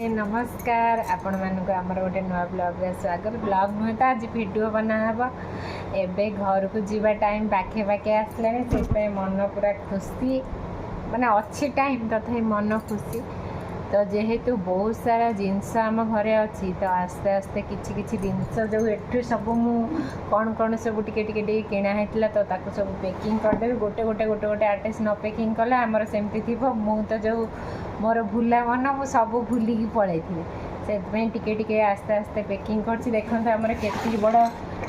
नमस्कार आपण मानक आमर गोटे नुआ ब्लॉग स्वागत ब्लॉग नुहे तो आज वीडियो बनाहब एबे घर को जीवा टाइम पाखे पाखे आसला से मन पूरा खुशी माने अच्छी टाइम तथा मन खुशी तो जेहेतु बहुत सारा जिनस आम घरे अच्छी तो आस्ते आस्ते किछि किछि जिनस जो एठू सब मु कौन कौन सब टिके टिके टिके किना हेतला तो ताको सब पैकिंग करदेबी गोटे गोटे गोटे गोटे आर्टिस्ट न पैकिंग कले आमर सेमती थी मु तो जो मोर भूला मन मु सब भूलिकी पलैथी से टिके टिके आस्ते आस्ते पैकिंग कर देखते आमर केती बड़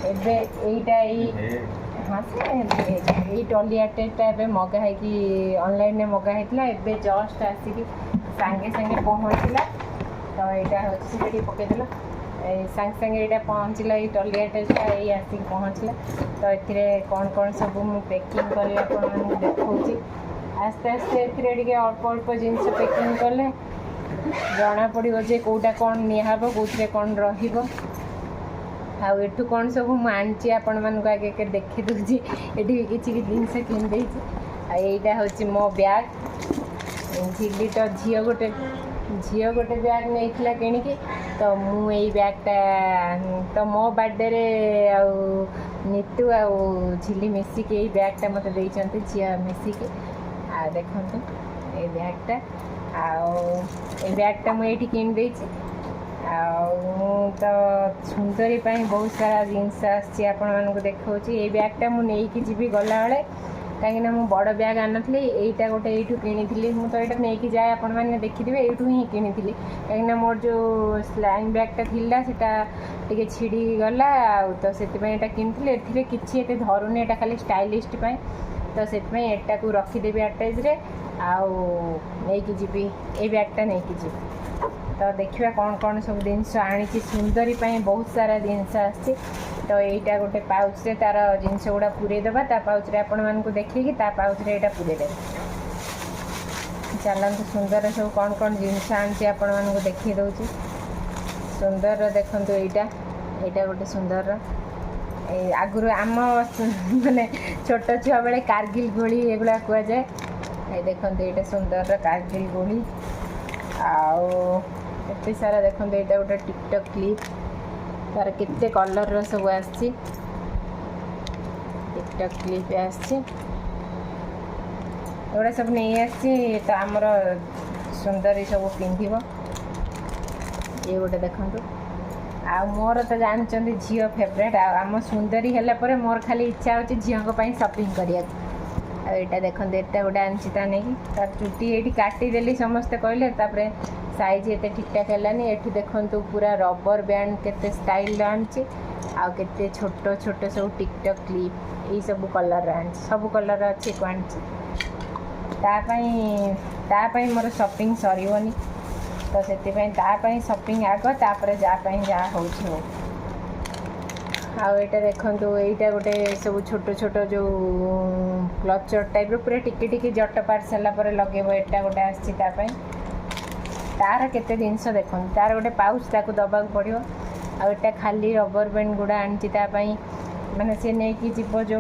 एबे एटा हाँ ये टली आर्टिस्टा ए मगाही ऑनलाइन मगाही एबे जस्ट आसिक सांगे सांगे पहुँचला तो यहाँ हूँ पकईदेल सांगे सांगे यहाँ पहुँचला ये टली आर्टिस्टा ये आसिक पहुँचला तो ये कौन कौन सब मुझे पैकिंग करी आपको देखा आस्ते आस्ते ए अल्प अल्प जिनस पैकिंग कले जना पड़ो जे कौटा कौन निहब कौटे कौन आठू कौन सब मुझे आपण मानक आगे के देखी दूसरी ये किसी जिनस किन यहाँ हूँ मो बैग झिली तो झी गोटे बैग नहीं किणिकी तो मु यही बैगटा तो मो बर्थडे नीतू आ झिली मिसिकी यही बैगटा मत देते झी मिसिकी आ देखु ये बैगटा बैगटा मुझे किन तो सुंदरी बहुत सारा जिनस आसको देखा ये बैगटा मुझे जी गला बेले कहीं मु बड़ बैग आनी यहीटा गोटे यू किनी मुझे यहाँ नहीं जाए आपण मैंने देखिए यूँ ही किनी कहीं मोर जो स्लाइंग बैगटा टे छिड़ी गला तो से किनी ए किसी धरुनी यहाँ खाली स्टाइलिस्ट तो से एटा को रखीदेवी आटाइज आकी जी ये बैगटा नहीं जी तो देखा कौन कौन सब जिनस आनी सुंदरी बहुत सारा जिनस आसी तो यहाँ गोटे पाउच रे तार जिनस गुड़ा पूरेदेवा पाउच रे आपण मानक देखिए पाउच रे यहाँ पूरेदे चलते सुंदर सब कौन कौन जिनस आनी आपण मानक देखी दूसरी सुंदर देखु यहाँ गोटे सुंदर आगुरी आम माने छोट छुआ बेले कारगिल गोली एगुड़ा कह जाए ये देखते ये सुंदर कारगिल गोली आते सारा देखते यहाँ गोटे टिकटक क्लिप तार केते कलर सब आसी टिकटक क्लिप आगुड़ा सब नहीं आसी तो आमर सुंदरी सब पिंधिब ये गोटे देखु आ मोर तो जानते झी फेवरेट आम सुंदरी है मोर खाली इच्छा हो झील शॉपिंग करिया यहाँ देखते एटा गोटे आनी नहीं तार चुटी ये काटिदेली समस्ते कहले साइज ये ठीक ठाक है ये देखु पूरा रबर बैंड केते स्टाइल आनी आते छोट छोट सब टिकटक क्लिप यही सब कलर आनी सब कलर अच्छे को आनी मोर शॉपिंग सरनी तो से शॉपिंग आग तापर जहाँ जहाँ हो आटा देखु यहाँ गोटे सब छोट छोट जो क्लचर टाइप पूरा टिके टिके जट पार सारापर लगे एटा गोटे आसपाई तार केते जिनस देखो तार गोटे पाउच ताको दबा पड़ो आटा खाली रबर बैंड गुड़ा आनी माने से नहीं जीव जो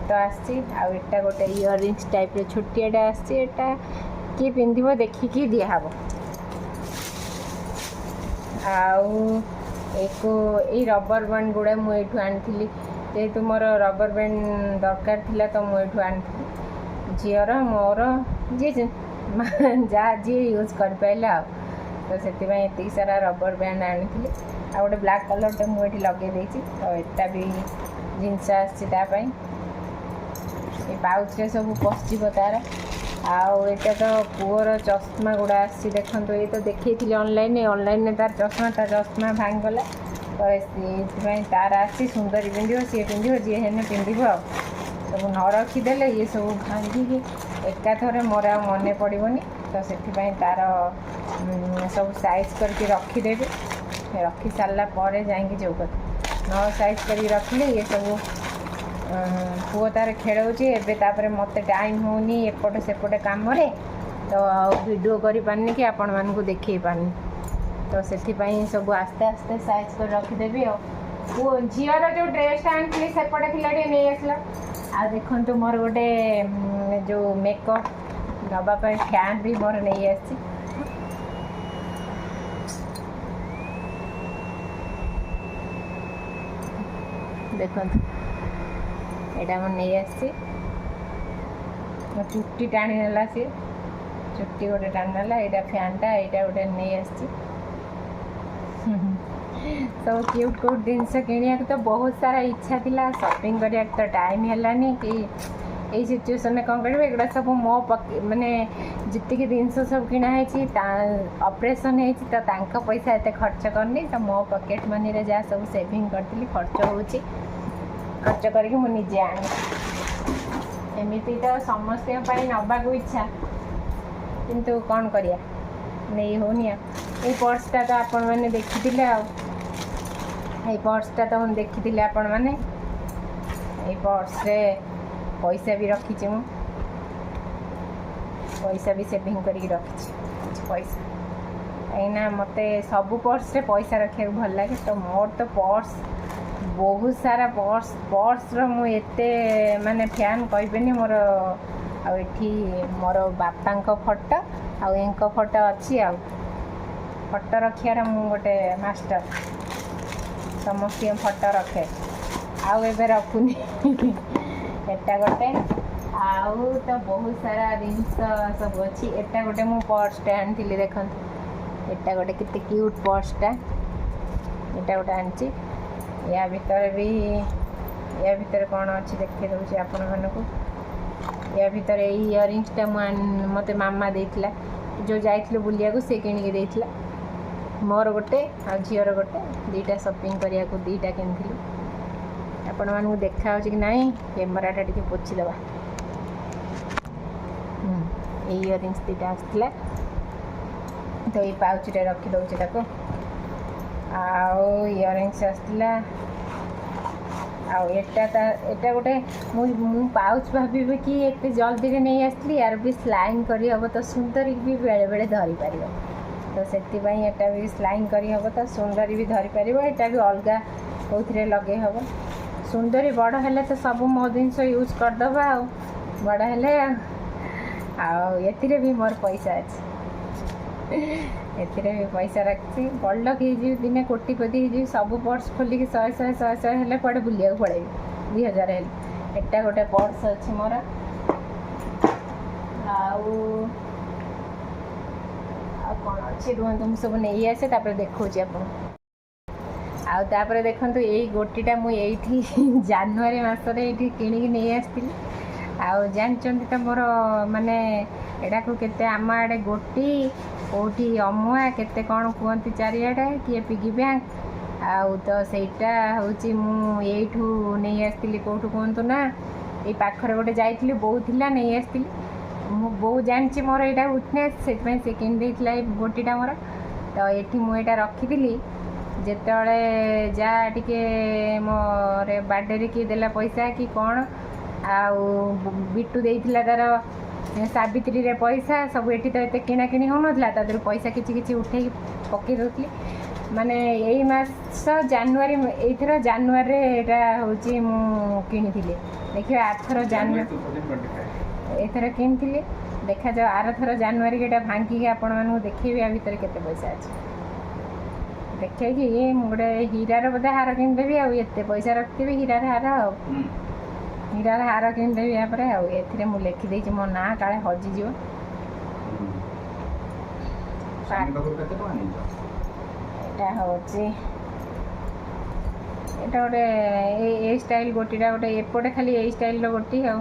तो आटा गोटे इयरिंग्स टाइप छोटियाटा आटा किए पिंधिब देखिकी दिहब एक रबर बैंड गुड़ा मुझे आनी जेहेतु मोर रबर बैंड दरकार थिला तो मुझे आनी झीर मोर जी जहाँ जी यूज कर पाइला तो से सारा रबर बैंड आनी आ गोटे ब्लैक कलर मुझे लगे तो यहाँ भी जिनस आपाई पाउच रे सब पशिब तार आटा तो पुअर चश्मा गुड़ा आसी देखो ये तो देखी ऑनलाइन तार चश्मा भांगला तो ये तार आसी सुंदरी पिंध सी पिंध जी हेने पिंध सब न रखीदे ये सब भांगिकी एकाथरे मोर मन पड़ोनी तो से तार सब साइज करके रखीदेवी रखी सारा जाकि जो न साइज कर रखिले ये सब पुओ तार खेलुची एवं मत टाइम होनी एपटे सेपटे कम तो वीडियो करी पारनी कि आपण मानक देखे पारनी तो से सब आस्ते आस्ते साइज कर रखीदेवी वो झीर जो ड्रेस आनी सेपटे थी नहीं आसला आ देखो मोर गोटे जो मेकअप नवापाई फैन भी मोर नहीं आसी ଦେଖନ୍ତୁ ଏଇଟା ମୁଁ ନେଇ ଆସିଛି। ମୋ ଚୁଟି ଟାଣି ନେଲା ସିଏ, ଚୁଟି ଗୋଟେ ଟାଣି ନେଲା। ଏଇଟା ଫ୍ୟାନ୍ଟା, ଏଇଟା ଗୋଟେ ନେଇ ଆସିଛି। ସବୁ କ୍ୟୁଟ୍ କ୍ୟୁଟ୍ ଜିନିଷ କିଣିବାକୁ ତ ବହୁତ ସାରା ଇଚ୍ଛା ଥିଲା, ସପିଂ କରିବାକୁ ତ ଟାଇମ୍ ହେଲାନି କି ଏଇ ସିଚୁଏସନରେ କ'ଣ କରିବେ। ଏଗୁଡ଼ା ସବୁ ମୋ ମାନେ ଯେତିକି ଜିନିଷ ସବୁ କିଣା ହେଇଛି, ଅପରେସନ୍ ହେଇଛି ତ ତାଙ୍କ ପଇସା ଏତେ ଖର୍ଚ୍ଚ କରିନି, ତ ମୋ ପକେଟ୍ ମନିରେ ଯାହା ସବୁ ସେଭିଂ କରିଥିଲି ଖର୍ଚ୍ଚ ହେଉଛି, ଖର୍ଚ୍ଚ କରିକି ମୁଁ ନିଜେ ଆଣି। ଏମିତି ତ ସମସ୍ତଙ୍କ ପାଇଁ ନେବାକୁ ଇଚ୍ଛା, କିନ୍ତୁ କ'ଣ କରିବା, ନେଇ ହେଉନି। ଆଉ ଏଇ ପର୍ସଟା ତ ଆପଣମାନେ ଦେଖିଥିଲେ, ଆଉ ଏଇ ପର୍ସଟା ତ ମୁଁ ଦେଖିଥିଲି ଆପଣମାନେ। ଏଇ ପର୍ସରେ ପଇସା ବି ରଖିଛି, ମୁଁ ପଇସା ବି ସେଭିଂ କରିକି ରଖିଛି କିଛି ପଇସା, କାହିଁକିନା ମୋତେ ସବୁ ପର୍ସରେ ପଇସା ରଖିବାକୁ ଭଲ ଲାଗେ। ତ ମୋର ତ ପର୍ସ ବହୁତ ସାରା ପର୍ସର ମୁଁ ଏତେ ମାନେ ଫ୍ୟାନ୍ କହିବେନି ମୋର। ଆଉ ଏଠି ମୋର ବାପାଙ୍କ ଫଟୋ ଆଉ ଏଙ୍କ ଫଟୋ ଅଛି। ଆଉ ଫଟୋ ରଖିବାର ମୁଁ ଗୋଟେ ମାଷ୍ଟର, ସମସ୍ତଙ୍କ ଫଟୋ ରଖେ, ଆଉ ଏବେ ରଖୁନି। ଏଟା ଗୋଟେ, ଆଉ ତ ବହୁତ ସାରା ଜିନିଷ ସବୁ ଅଛି। ଏଟା ଗୋଟେ ମୁଁ ପର୍ସଟା ଆଣିଥିଲି, ଦେଖନ୍ତୁ ଏଟା ଗୋଟେ କେତେ କ୍ୟୁଟ୍ ପର୍ସଟା, ଏଟା ଗୋଟେ ଆଣିଛି। ୟା ଭିତରେ କ'ଣ ଅଛି ଦେଖେଇ ଦେଉଛି ଆପଣମାନଙ୍କୁ। ୟା ଭିତରେ ଏଇ ଇୟରିଙ୍ଗସଟା ମୋତେ ମାମା ଦେଇଥିଲା, ଯେଉଁ ଯାଇଥିଲୁ ବୁଲିବାକୁ ସେ କିଣିକି ଦେଇଥିଲା। ମୋର ଗୋଟେ ଆଉ ଝିଅର ଗୋଟେ, ଦୁଇଟା ସପିଂ କରିବାକୁ ଦୁଇଟା କିଣିଥିଲି। ଆପଣମାନଙ୍କୁ ଦେଖାହେଉଛି କି ନାହିଁ, କ୍ୟାମେରାଟା ଟିକେ ପୋଛିଦେବା। ଏଇ ଇୟରିଙ୍ଗସ୍ ଦୁଇଟା ଆସିଥିଲା, ତ ଏଇ ପାଉଚରେ ରଖିଦେଉଛି ତାକୁ। ଆଉ ଇୟରିଙ୍ଗସ୍ ଆସିଥିଲା। ଆଉ ଏଟା ଗୋଟେ ମୁଁ ପାଉଚ୍ ଭାବିବି କି ଏତେ ଜଲ୍ଦିରେ ନେଇ ଆସିଥିଲି, ୟାର ବି ସ୍ଲାଇନ୍ କରିହେବ ତ ସୁନ୍ଦରୀ ବି ବେଳେବେଳେ ଧରିପାରିବ, ତ ସେଥିପାଇଁ ଏଟା ବି ସ୍ଲାଇନ୍ କରିହେବ ତ ସୁନ୍ଦରୀ ବି ଧରିପାରିବ। ଏଟା ବି ଅଲଗା କେଉଁଥିରେ ଲଗେଇ ହେବ। ସୁନ୍ଦରୀ ବଡ଼ ହେଲେ ତ ସବୁ ମୋ ଜିନିଷ ୟୁଜ୍ କରିଦେବା, ଆଉ ବଡ଼ ହେଲେ ଆଉ ଏଥିରେ ବି ମୋର ପଇସା ଅଛି, ଏଥିରେ ବି ପଇସା ରଖିଛି। ବଡ଼ଲୋକ ହେଇଯିବି, ଦିନେ କୋଟିପତି ହେଇଯିବି, ସବୁ ପର୍ସ ଖୋଲିକି 100 ହେଲେ କୁଆଡ଼େ ବୁଲିବାକୁ ପଳେଇବି, 2000 ହେଲେ। ଏଟା ଗୋଟେ ପର୍ସ ଅଛି ମୋର। ଆଉ କ'ଣ ଅଛି ରୁହନ୍ତୁ, ମୁଁ ସବୁ ନେଇ ଆସେ ତାପରେ ଦେଖାଉଛି ଆପଣଙ୍କୁ। ଆଉ ତାପରେ ଦେଖନ୍ତୁ, ଏଇ ଗୋଟିଟା ମୁଁ ଏଇଠି ଜାନୁଆରୀ ମାସରେ ଏଇଠି କିଣିକି ନେଇ ଆସିଥିଲି। ଆଉ ଜାଣିଛନ୍ତି ତ ମୋର ମାନେ ଏଟାକୁ କେତେ ଆମ ଆଡ଼େ ଗୋଟି, କେଉଁଠି ଅମୁଆ, କେତେ କ'ଣ କୁହନ୍ତି ଚାରିଆଡ଼େ, କିଏ ପିଗି ବ୍ୟାଙ୍କ। ଆଉ ତ ସେଇଟା ହେଉଛି ମୁଁ ଏଇଠୁ ନେଇ ଆସିଥିଲି। କେଉଁଠୁ କୁହନ୍ତୁ ନା, ଏଇ ପାଖରେ ଗୋଟେ ଯାଇଥିଲି, ବୋଉ ଥିଲା, ନେଇ ଆସିଥିଲି। ମୁଁ ବୋଉ ଜାଣିଛି ମୋର ଏଇଟା ୱିକନେସ୍, ସେଥିପାଇଁ ସେ କିଣିଦେଇଥିଲା ଏଇ ଗୋଟିଟା ମୋର। ତ ଏଠି ମୁଁ ଏଇଟା ରଖିଥିଲି, ଯେତେବେଳେ ଯାହା ଟିକେ ମୋର ବାର୍ଥଡେରେ କିଏ ଦେଲା ପଇସା କି କ'ଣ, ଆଉ ବିଟୁ ଦେଇଥିଲା ତାର ସାବିତ୍ରୀରେ ପଇସା ସବୁ। ଏଠି ତ ଏତେ କିଣାକିଣି ହେଉନଥିଲା, ତା ଦେହରୁ ପଇସା କିଛି କିଛି ଉଠେଇକି ପକାଇ ଦେଉଥିଲି। ମାନେ ଏଇ ମାସ ଜାନୁଆରୀ, ଏଇଥର ଜାନୁଆରୀରେ ଏଇଟା ହେଉଛି ମୁଁ କିଣିଥିଲି। ଦେଖିବା ଆରଥର ଏଇଥର କିଣିଥିଲି, ଦେଖାଯାଉ ଆରଥର ଜାନୁଆରୀକି ଏଇଟା ଭାଙ୍ଗିକି ଆପଣମାନଙ୍କୁ ଦେଖେଇବି ଆ ଭିତରେ କେତେ ପଇସା ଅଛି। ଦେଖେଇକି ମୁଁ ଗୋଟେ ହୀରାର ବୋଧେ ହାର କିଣିଦେବି। ଆଉ ଏତେ ପଇସା ରଖିଥିବି ହୀରାର ହାର, ଆଉ ହୀରାର ହାର କିଣିଦେବି ୟାପରେ। ଆଉ ଏଥିରେ ମୁଁ ଲେଖିଦେଇଛି ମୋ ନାଁ, କାଳେ ହଜିଯିବ। ଏଇଟା ହେଉଛି, ଏଇଟା ଗୋଟେ ଏଇ ଷ୍ଟାଇଲ୍ ଗୋଟିଟା, ଗୋଟେ ଏପଟେ ଖାଲି ଏଇ ଷ୍ଟାଇଲ୍ର ଗୋଟି। ଆଉ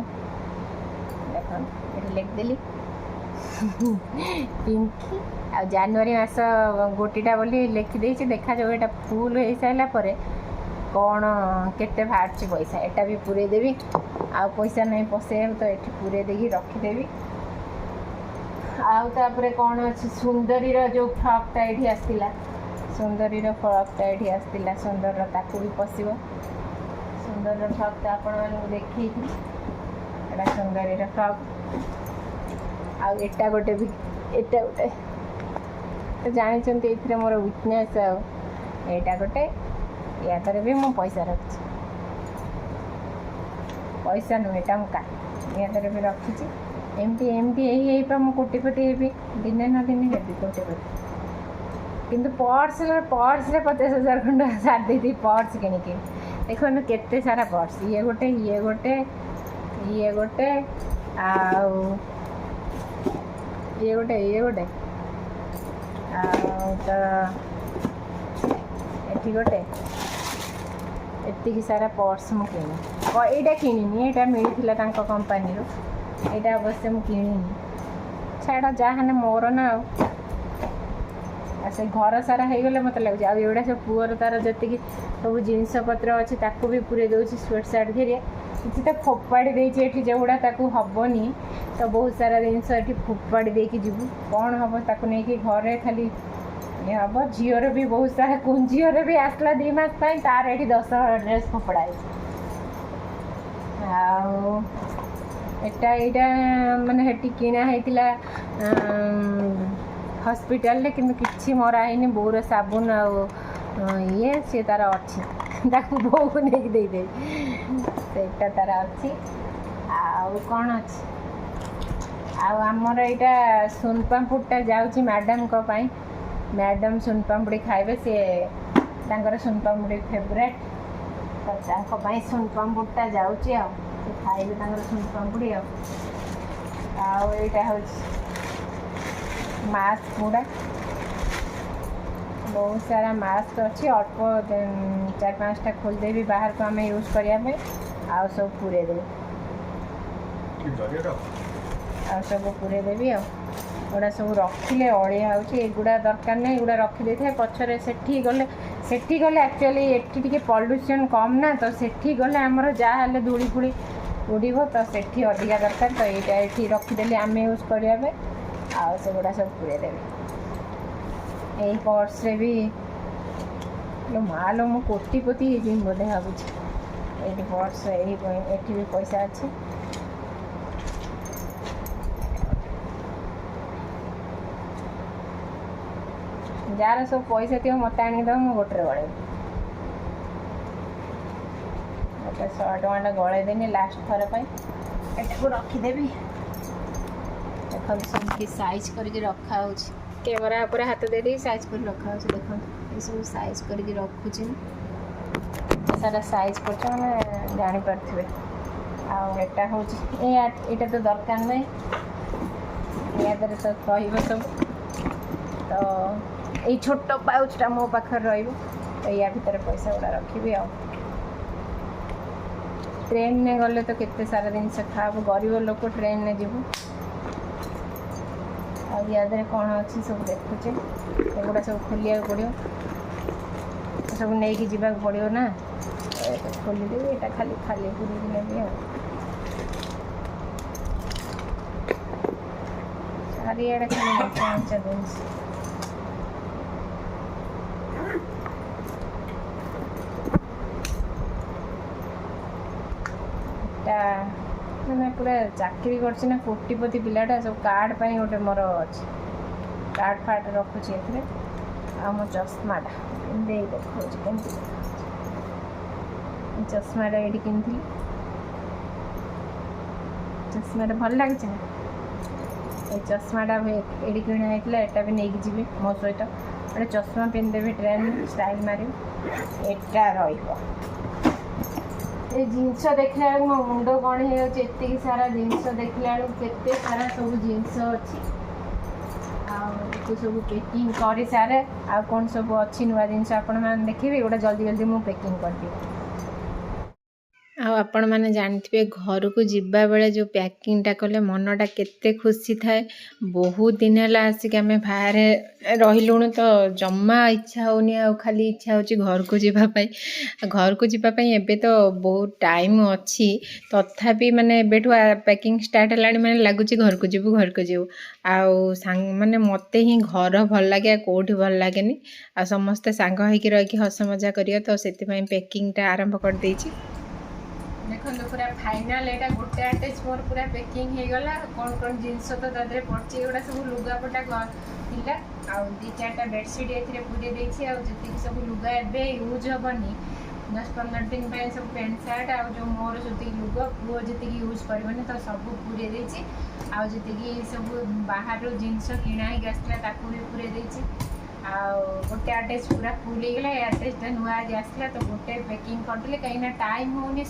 ଦେଖନ୍ତୁ ଏଠି ଲେଖିଦେଲି ପିଙ୍କି। ଆଉ ଜାନୁଆରୀ ମାସ ଗୋଟିଟା ବୋଲି ଲେଖିଦେଇଛି। ଦେଖାଯାଉ ଏଇଟା ଫୁଲ୍ ହେଇସାରିଲା ପରେ କ'ଣ କେତେ ବାହାରୁଛି ପଇସା। ଏଟା ବି ପୁରେଇ ଦେବି, ଆଉ ପଇସା ନାହିଁ ପଶେଇବାକୁ, ତ ଏଠି ପୁରେଇ ଦେଇକି ରଖିଦେବି। ଆଉ ତାପରେ କ'ଣ ଅଛି, ସୁନ୍ଦରୀର ଯେଉଁ ଫ୍ରକ୍ଟା ଏଇଠି ଆସିଥିଲା, ସୁନ୍ଦରୀର ଫ୍ରକ୍ଟା ଏଇଠି ଆସିଥିଲା, ସୁନ୍ଦରର ତାକୁ ବି ପଶିବ। ସୁନ୍ଦରର ଫ୍ରକ୍ଟା ଆପଣମାନଙ୍କୁ ଦେଖେଇଥିଲି, ଏଇଟା ସୁନ୍ଦରୀର ଫ୍ରକ୍। ଆଉ ଏଟା ଗୋଟେ ବି, ଏଟା ଗୋଟେ ତ ଜାଣିଛନ୍ତି ଏଇଥିରେ ମୋର ୱିକନେସ୍। ଆଉ ଏଇଟା ଗୋଟେ, ୟା ଦେହରେ ବି ମୁଁ ପଇସା ରଖିଛି, ପଇସା ନୁହେଁ ଏଇଟା ମୁଁ ୟା ଦେହରେ ବି ରଖିଛି। ଏମିତି ହେଇପା ମୁଁ କୋଟିପତି ହେବି, ଦିନେ ନା ଦିନେ ହେବି କୋଟିପତି। କିନ୍ତୁ ପର୍ସରେ 50,000 ଖଣ୍ଡ ସାରି ଦେଇଥିଲି ପର୍ସ କିଣିକି। देखो केते सारा पर्स ये गोटे आउ ये गोटे तो एठी गोटे एतिक सारा पर्स मु किणी एटा किणीनी एटा मिलता कंपानी एटा अवश्य मु किणीनी छाड़ा जहाँ मोर ना से घर सारा हो गले मत लगे आउटा सब पुअर तार जी सब जिनस पत्र अच्छी ताकू भी पूरे दूसरी स्वेट सार्ट घेरिया किसी तो फोपाड़ी देती जोड़ा हेनी तो बहुत सारा जिनस ये फोपाड़ी देकी जीवु कौन हम ताकू नहीं कि घरे खाली ये हम झीर भी बहुत सारा झीर भी आसला 2 मास तार ये 10 ड्रेस फोपड़ा आटा माने हेटी किना होता हॉस्पिटल किंतु किसी मरा है बोर साबुन ये सी तार अच्छी बो को नहीं दे से तार अच्छी आउ कौन अच्छी आमर यहाँ सुनपापुड़ा जाऊँगी मैडम को पाई मैडम सुनपापुड़ी खाइबे सी तांकर सुनपापुड़ी फेवरेट तो सुनपापुड़ा जाऊँगी खाइबे तांकर सुनपापुड़ी आईटा हूँ मास्क गुड़ा बहुत सारा मास्क अच्छी अल्प 4-5टा खोलदेवी बाहर को आम यूज करने आउ सब पूरे देवी सब पूरे देवी गुड़ा सब रखिले अड़िया होगुड़ा दरकार नहीं गुड़ा रखी था पचर सेठी गले एक्चुअली ये पॉल्यूशन कम ना तो सेठी गले आमर जहाँ धूली फूली उड़ो तो सेठी अधिका दरकार तो यहाँ ये रखीदे आम यूज करने आउ से गुड़ा सब पूरे देवी यही पर्स रे भी मालो मु कोटिपति बोधे भावुँ ये पर्स ये भी पैसा अच्छी जार सब पैसा थी मत आनिद मुझे गोटे गड़े गोटे 100 टका गड़े देनी लास्ट थर पर रखीदेवी देखो सबकी साइज करके रखा हो कैमरा ऊपर हाथ दे दी साइज कर रखा हो देखो ये सब साइज करके रखुची सारा साइज कर मैंने जापारे आटा हूँ यहाँ तो दरकार नहीं या तो रही सब तो ये छोट पाउचटा मो पाखे रही या भितर पैसा गुड़ा रखी ट्रेन में गले तो केते सारा जिनस खाब गरीब लोक ट्रेन में जीवु आदि कौन अच्छी सब देखुचे एगुड़ा सब खोलिया पड़ो सब नहीं कि पड़ो ना खोलीदेवी यहाँ खाली खाली पूरी नेबी चारिड़े खाली मचा जिनस मैंने पूरा चाकरी करना कोटिपति पिलाटा सब कार्ड पाई गोटे मोर अच्छे कार्ड फार्ड रखुची मो चश्माटा देखो चश्माटा ये किनी चश्माटा भल लगे ना ये चश्माटा ये किणा यहाँ भी नहीं जी मो सहित गोटे चश्मा पिंधिदेवी ट्रेन स्टाइल मार एटा ये जिनस देखला मो मुंड कौन होती सारा जिनस देखला केते सारा सब जिनस अच्छी सब पैकिंग कर सारे आ कौन सब अच्छी नुआ जिनस आपण मैंने देखिए गोटे जल्दी जल्दी मुझे पैकिंग करदी आपण मैंने जानते घर को जिबा बेले जो पैकिंगटा कले मनटा केते खुशी थाए बहुत दिन है आसिक आम बाहर रहीलुणु तो जमा इच्छा होनी आ खाली इच्छा होची घर को जीवाई घर को जीवाई एबे तो बहुत टाइम अच्छी तथापि माने एबेठु पैकिंग स्टार्ट है मैंने लगुच घर को जीवु आउ सांग माने मते ही घर भल लगे कोठी भल लगेनी आ समस्ते सांग होइकी रही हस मजा करियो तो सेति पई पैकिंगटा आरंभ कर देछि देखो पूरा फाइनाल यहाँ गोटे अटैच मोर पूरा पैकिंग हो गला कौन कौन जिनस तो तादे पड़ी गुड़ा सब लुगापटा था आउ 2-4टा बेडसीट ये पूरी देती जी सब लुगा ए यूज हेनी 10-15 दिन सब पैंट सार्ट आ जो मोर जी लुगा पुओ जी यूज करनी तो सब पूरे देती आउ जी सब बाहर जिनस किणा आसला भी पूरे देती ଆଉ ଗୋଟେ ଆଟାଚ୍ ପୁରା ଫୁଲ୍ ହେଇଗଲା। ଏ ଆଟାଚ୍ଟା ନୂଆ ଆଜି ଆସିଲା ତ ଗୋଟେ ପ୍ୟାକିଂ କରିଦେଲେ, କାହିଁକିନା ଟାଇମ୍ ହେଉନି,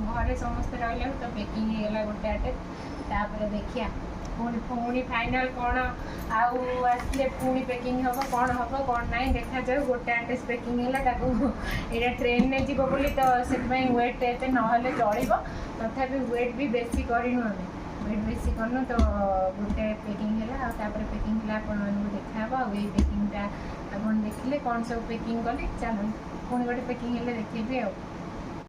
ଘରେ ସମସ୍ତେ ରହିଲାକୁ ତ ପ୍ୟାକିଂ ହେଇଗଲା ଗୋଟେ ଆଟାଚ୍। ତାପରେ ଦେଖିବା ପୁଣି ଫାଇନାଲ୍ କ'ଣ ଆଉ ଆସିଲେ ପୁଣି ପ୍ୟାକିଂ ହେବ, କ'ଣ ନାହିଁ ଦେଖାଯାଉ। ଗୋଟେ ଆଟାଚ୍ ପ୍ୟାକିଂ ହେଲା, ତାକୁ ଏଇଟା ଟ୍ରେନ୍ରେ ଯିବ ବୋଲି ତ ସେଥିପାଇଁ ୱେଟ୍ ଏତେ ନହେଲେ ଚଳିବ, ତଥାପି ୱେଟ୍ ବି ବେଶୀ କରିନୁ ଆମେ, ୱେଟ୍ ବେଶୀ କରିନୁ ତ ଗୋଟେ ପ୍ୟାକିଂ ହେଲା। ଆଉ ତାପରେ ପ୍ୟାକିଂ ହେଲା ଆପଣମାନଙ୍କୁ ଦେଖାହେବ। ଆଉ ଏଇ ପ୍ୟାକିଂଟା ଆପଣ ଦେଖିଲେ କ'ଣ ସବୁ ପ୍ୟାକିଂ କଲି, ଚାଲନ୍ତୁ ପୁଣି ଗୋଟେ ପ୍ୟାକିଂ ହେଲେ ଦେଖେଇବି ଆଉ।